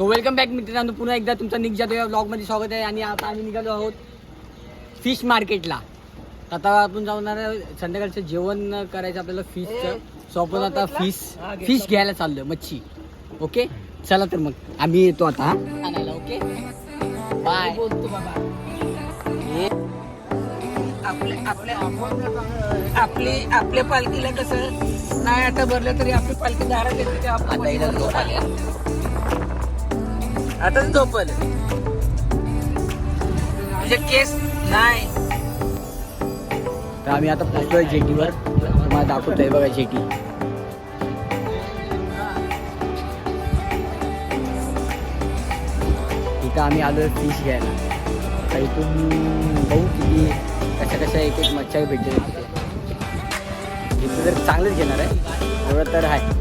So welcome back मित्रांनो, पुन्हा एकदा तुमचा निक जाधव या ब्लॉगमध्ये स्वागत आहे. आणि आता आम्ही निघालो आहोत फिश मार्केटला. आता आपण जाणार संध्याकाळचं जेवण करायचं आपल्याला फिशचं. सो आपण आता फिश घ्यायला चाललोय, मच्छी. ओके चला तर मग आम्ही येतो आता आणायला. Okay bye. बोलतो बाबा. आपल्या पालखीला कसं नाही आता भरलं तरी आपली पालखी दारात येते. आता झोपल म्हणजे केस नाही. तर आम्ही आता पोहोचलोय जेटीवर. तुम्हाला दाखवतोय बघा जेटी. इथं आम्ही आलोय फिश घ्यायला. तर इथून बघू किती कशा एक एक मच्छी भेटते. इथं जर चांगलंच घेणार आहे एवढं तर आहे.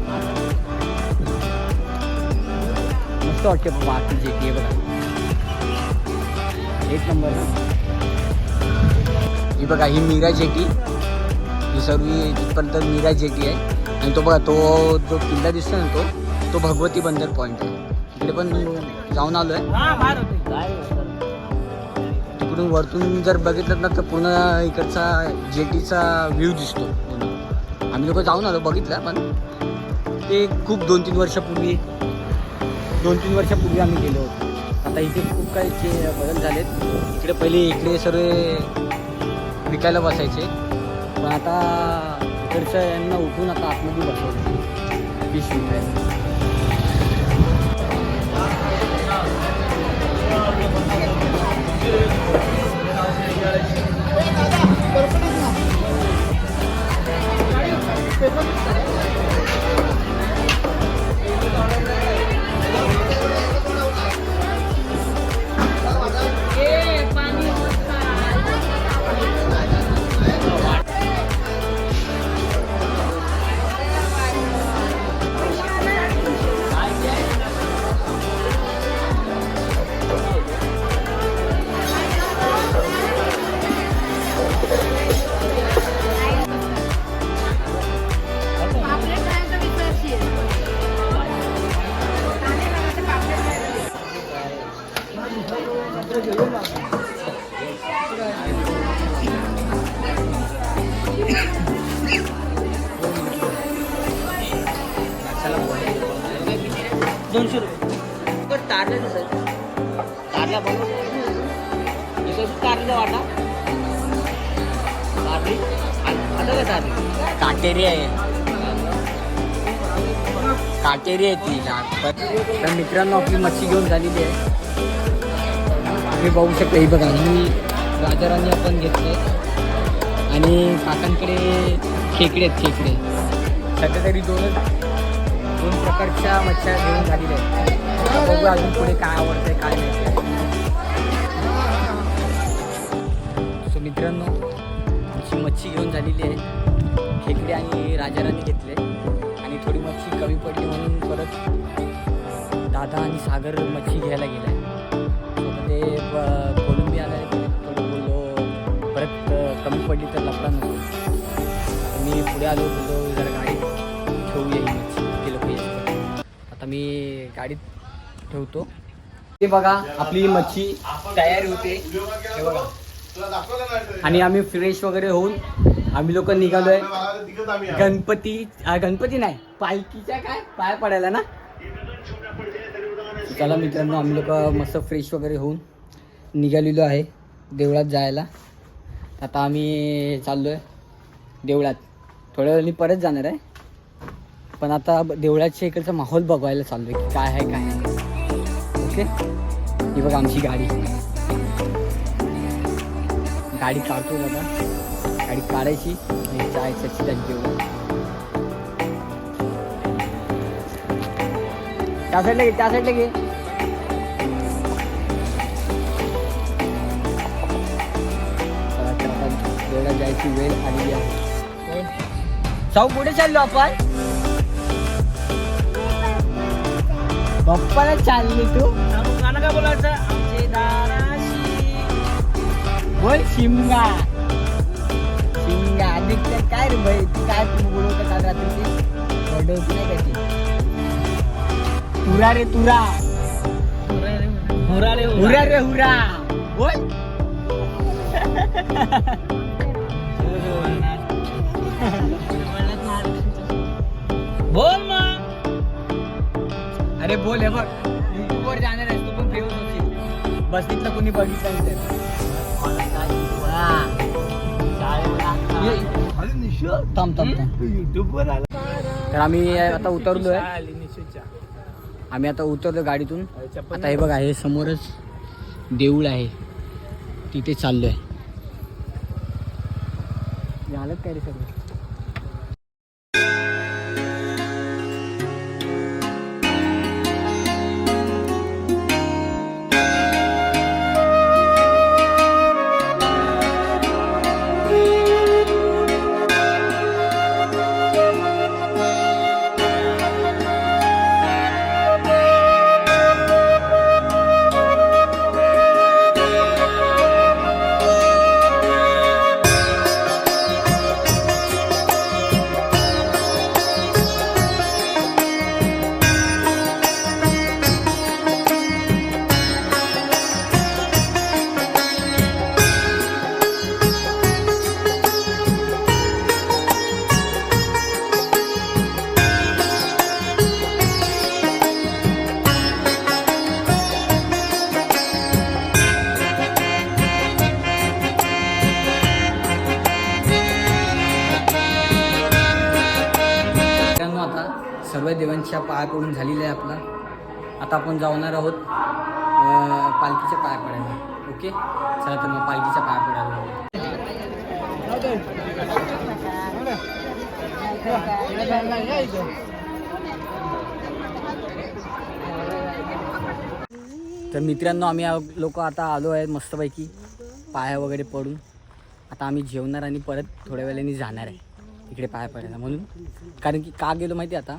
मस्त वाटते बाकी जेटी आहे बघा, एक नंबर. ही बघा ही मीरा जेटी, ही सर्व तिथपर्यंत मीरा जेटी आहे. आणि तो बघा तो जो किल्ला दिसतो ना तो भगवती बंदर पॉईंट आहे. तिकडे पण जाऊन आलो आहे. तिकडून वरतून जर बघितलं ना तर पूर्ण इकडचा जेटीचा व्ह्यू दिसतो. आम्ही लोक जाऊन आलो, बघितलं, पण ते खूप 2-3 वर्षापूर्वी आम्ही गेलो होतो. आता इथे खूप काही बदल झालेत. इकडे पहिले इकडे सर्व विकायला बसायचे, पण आता इकडचं यांना उठून आता आतमध्ये बसवलं फिश विकायला. $200 तारला दिसत. तारला बघ तारला वाटा तारली आता का तारली काटेरी आहे ती. तर मित्रांनो आपली मच्छी घेऊन झालेली आहे. तुम्ही बघू शकता. ही बघा ही राजाराणी आपण घेतली आणि काकांकडे खेकडे सध्या तरी दोन प्रकारच्या मच्छ्या घेऊन झालेल्या आहेत. बघू अजून पुढे काय आवडतंय काय नाही. सो मित्रांनो आमची मच्छी घेऊन झालेली आहे. खेकडे आणि राजाराणी घेतले आणि थोडी मच्छी कमी पडली म्हणून परत दादा आणि सागर मच्छी घ्यायला गेले. ते कोलंबियाला थोडं बोललो, परत कमी पडली तर लपडा नको. मी पुढे आलो, बोललो जरा गाडीत ठेवूया ही मच्छी. ते लोक येतात. आता मी गाडीत ठेवतो. ते बघा आपली मच्छी तयार होते, हे बघा. आणि आम्ही फ्रेश वगैरे होऊन आम्ही लोक निघालोय गणपती नाही पालखीच्या काय पाया पडायला ना. चला मित्रांनो आम्ही लोक मस्त फ्रेश वगैरे होऊन निघालेलो आहे देवळात जायला. आता आम्ही चाललोय देवळात. थोड्या वेळाने परत जाणार आहे, पण आता देवळाच्या इकडचा माहोल बघायला चाललोय की काय आहे काय नाही. ओके ही बघा आमची गाडी काढतो दादा. गाडी काढायची आणि जायचं सीधा जेवण. त्या साईडला घे. देवळात जायची वेळ आलेली आहे. जाऊ पुढे चाललो आपण. बाप्पाला चालली तू गाणं काय बोलायचं. आमचे दाराशी बोल शिमगा काय रे भाई, तू काय बोलवतं काल रात्री? बर्थडे होती नाही त्याची. तुरा रे तुरा. हुरा रे हुरा बोल. बोल मग. अरे बोल. हे बघ YouTube वर जाणार आहेस तू पण फेमस होशील. बसतीतलं कोणी बघितलं नाही थांब. तर आम्ही आता उतरलोय. आम्ही आता उतरलो गाडीतून. आता हे बघा हे समोरच देऊळ आहे तिथे चाललोय. झालं काय रे सगळं. सर्व देवांच्या पाया पडून झालेला आहे आपला. आता आपण जाणार आहोत पालखीच्या पाया पडायला. ओके चला तर मग पालखीच्या पाया पडायला. तर मित्रांनो आम्ही लोक आता आलो आहेत मस्तपैकी पाया वगैरे पडून. आता आम्ही जेवणार आणि परत थोड्या वेळाने जाणार आहे इकडे पाया पडायला. म्हणून कारण की का गेलो माहिती आता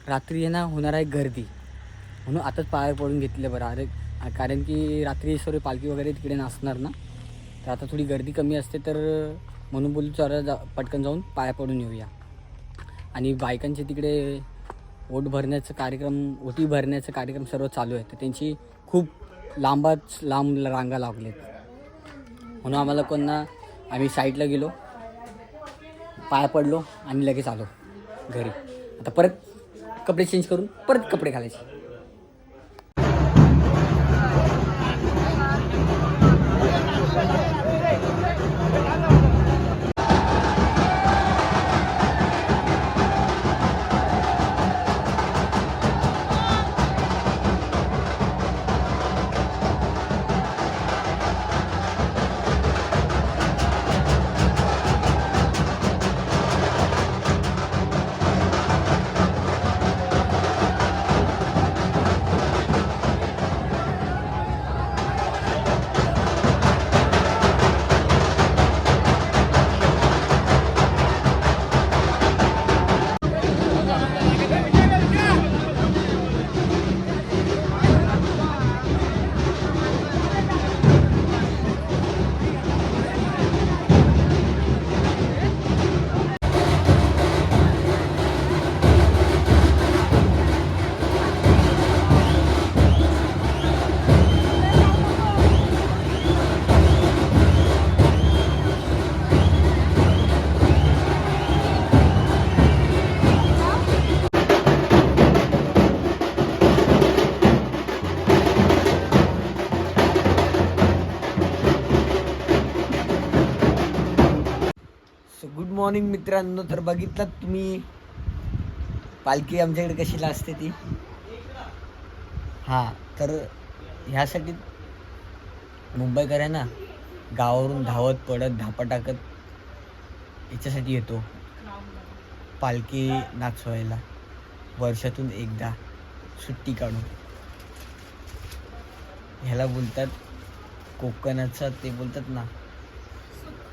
रात्री आहे ना होणार आहे गर्दी म्हणून आताच पाया पडून घेतले बरं. अरे कारण की रात्री सर्व पालखी वगैरे तिकडे नसणार ना तर आता थोडी गर्दी कमी असते तर म्हणून बोलू चला पटकन जाऊन पाया पडून येऊया. आणि बायकांचे तिकडे ओटी भरण्याचा कार्यक्रम सर्व चालू आहे. तर त्यांची खूप लांब रांगा लागलेत म्हणून आम्हाला आम्ही साईडला गेलो पाया पडलो आणि लगेच आलो घरी. आता परत कपडे चेंज करून परत कपडे घालायचे. गुड मॉर्निंग मित्रांनो. तर बघितलं तुम्ही पालखी आमच्याकडे कशी असते ती. हां तर ह्यासाठी मुंबईकर आहे ना गावावरून धावत पडत धापा टाकत याच्यासाठी येतो पालखी नाचवायला वर्षातून एकदा सुट्टी काढून. ह्याला बोलतात कोकणाचा ते बोलतात ना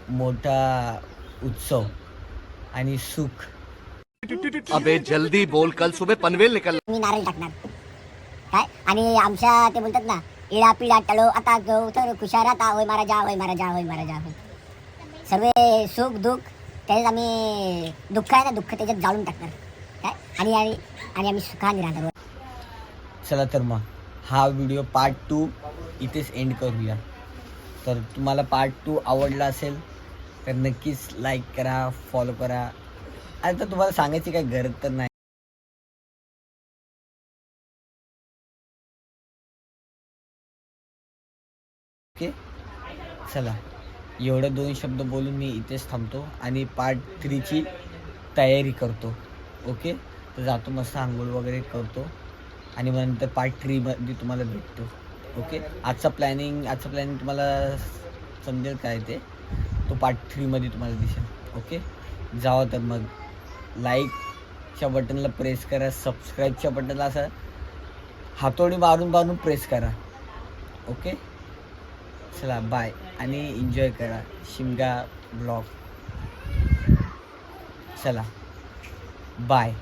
मोठा उत्सव आणि सुख. अबे जल्दी बोल, कल सुबह पनवेल निकल. मी नारळ टाकणार काय आणि आमच्या ते बोलतात ना इडा पिडा टळो आता जाऊ तर खुशारात वय मारा जा वय मारा जा वय मारा जा. सर्व सुख दुःख त्याच्यात आम्ही दुःख आहे ना दुःख त्याच्यात जाळून टाकणार काय आणि आम्ही सुखाने राहणार. चला तर मग हा व्हिडिओ पार्ट 2 इथेच एंड करूया. तर तुम्हाला पार्ट 2 आवडला असेल तर नक्कीच लाईक करा, फॉलो करा. आता तुम्हाला सांगायची काही गरज तर नाही. ओके, चला एवढं 2 शब्द बोलून मी इथेच थांबतो आणि पार्ट 3ची तयारी करतो. ओके, तर जातो मस्त आंघोळ वगैरे करतो आणि मग नंतर पार्ट 3मध्ये तुम्हाला भेटतो. ओके, आजचं प्लॅनिंग तुम्हाला समजेल काय ते, तो पार्ट 3मध्ये तुम्हाला दिसेल. ओके, जावा तर मग लाईकच्या बटनला प्रेस करा, सबस्क्राईबच्या बटनला असं हातोडी मारून प्रेस करा. ओके, चला बाय आणि एन्जॉय करा शिमगा ब्लॉग. चला बाय.